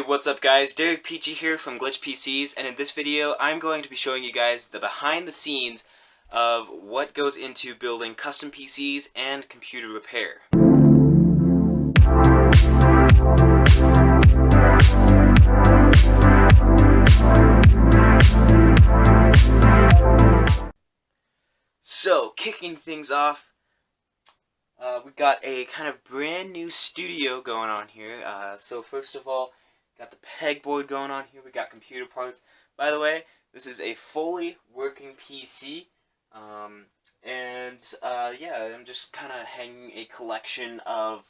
What's up guys, Derek Peachy here from Glitch PCs, and in this video I'm going to be showing you guys the behind the scenes of what goes into building custom PCs and computer repair. So, kicking things off, we've got a kind of brand new studio going on here. So first of all, got the pegboard going on here. We got computer parts. By the way, this is a fully working PC. Yeah, I'm just kind of hanging a collection of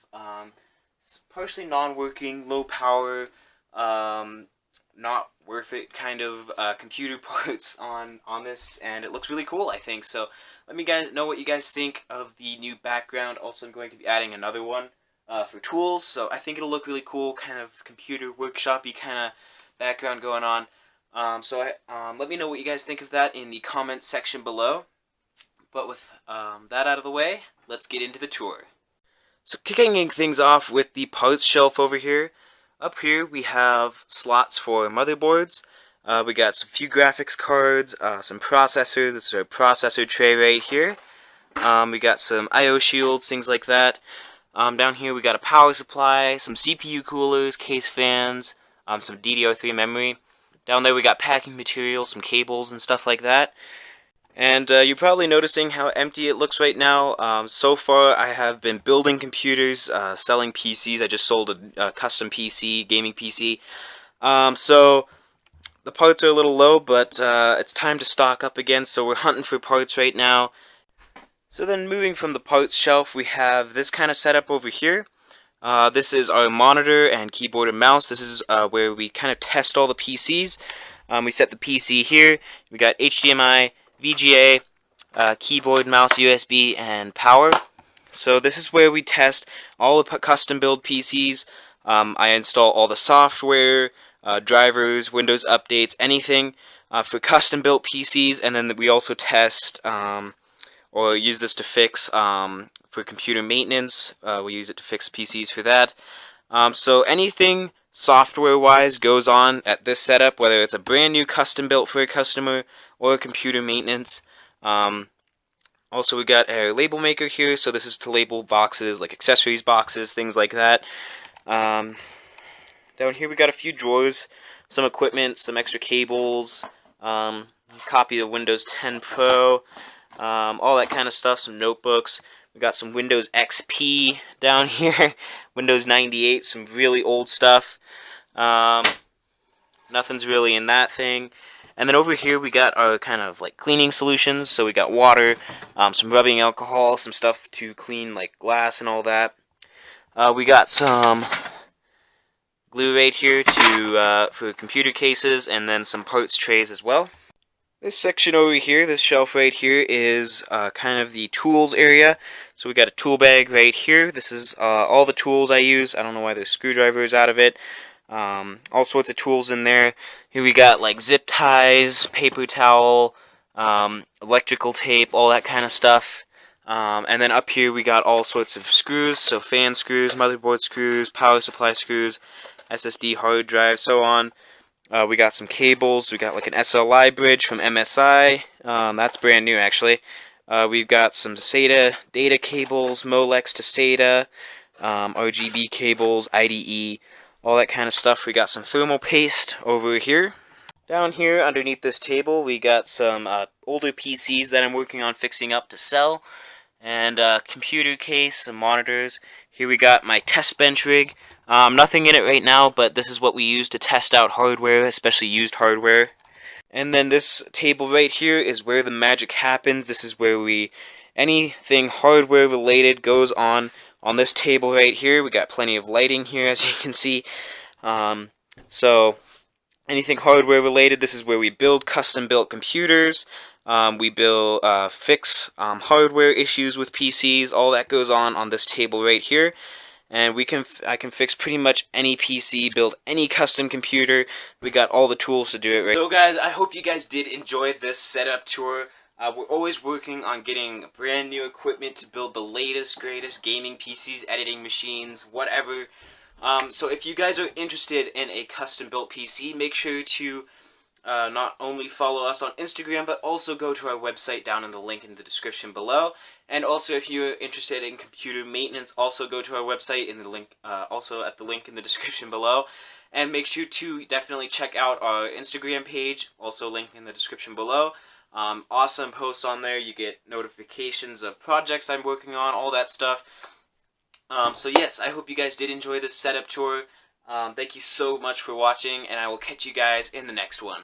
partially non-working, low power, not worth it kind of computer parts on this, and it looks really cool, I think. So let me guys know what you guys think of the new background. Also, I'm going to be adding another one for tools, so I think it'll look really cool, kind of computer workshop-y kind of background going on. Let me know what you guys think of that in the comments section below. But with that out of the way, let's get into the tour. So kicking things off with the parts shelf over here. Up here we have slots for motherboards. We got some few graphics cards, some processors. This is our processor tray right here. We got some I/O shields, things like that. Down here we got a power supply, some CPU coolers, case fans, some DDR3 memory. Down there we got packing materials, some cables and stuff like that. And you're probably noticing how empty it looks right now. So far I have been building computers, selling PCs. I just sold a custom PC, gaming PC. So the parts are a little low, but it's time to stock up again, so we're hunting for parts right now. So then moving from the parts shelf, we have this kind of setup over here. This is our monitor and keyboard and mouse. This is where we kind of test all the PCs. We set the PC here. We got HDMI, VGA, keyboard, mouse, USB, and power. So this is where we test all the custom build PCs. I install all the software, drivers, Windows updates, anything for custom built PCs, and then we also test or use this to fix for computer maintenance. We use it to fix PCs for that. So anything software-wise goes on at this setup, whether it's a brand new custom built for a customer or a computer maintenance. Also, we got a label maker here, so this is to label boxes, like accessories boxes, things like that. Down here we got a few drawers, some equipment, some extra cables, copy of Windows 10 Pro, all that kind of stuff, some notebooks. We got some Windows XP down here, Windows 98, some really old stuff. Nothing's really in that thing. And then over here we got our kind of like cleaning solutions. So we got water, some rubbing alcohol, some stuff to clean like glass and all that. We got some glue right here for computer cases, and then some parts trays as well. This section over here, this shelf right here, is kind of the tools area. So we got a tool bag right here. This is all the tools I use. I don't know why there's screwdrivers out of it. All sorts of tools in there. Here we got like zip ties, paper towel, electrical tape, all that kind of stuff. And then up here we got all sorts of screws, so fan screws, motherboard screws, power supply screws, SSD hard drive, so on. We got some cables. We got like an SLI bridge from MSI. That's brand new actually. We've got some SATA data cables, Molex to SATA, RGB cables, IDE, all that kind of stuff. We got some thermal paste over here. Down here underneath this table we got some older PCs that I'm working on fixing up to sell, and computer case, some monitors. Here we got my test bench rig. Nothing in it right now, but this is what we use to test out hardware, especially used hardware. And then this table right here is where the magic happens. This is where anything hardware related goes on this table right here. We got plenty of lighting here, as you can see. So anything hardware related, this is where we build custom built computers. We fix hardware issues with PCs. All that goes on this table right here. And I can fix pretty much any PC, build any custom computer. We got all the tools to do it right. So guys, I hope you guys did enjoy this setup tour. We're always working on getting brand new equipment to build the latest, greatest gaming PCs, editing machines, whatever. So if you guys are interested in a custom built PC, make sure to not only follow us on Instagram, but also go to our website down in the link in the description below. And also, if you're interested in computer maintenance, also go to our website in the link, also at the link in the description below. And make sure to definitely check out our Instagram page, also link in the description below. Awesome posts on there. You get notifications of projects I'm working on, all that stuff. So yes, I hope you guys did enjoy this setup tour. Thank you so much for watching, and I will catch you guys in the next one.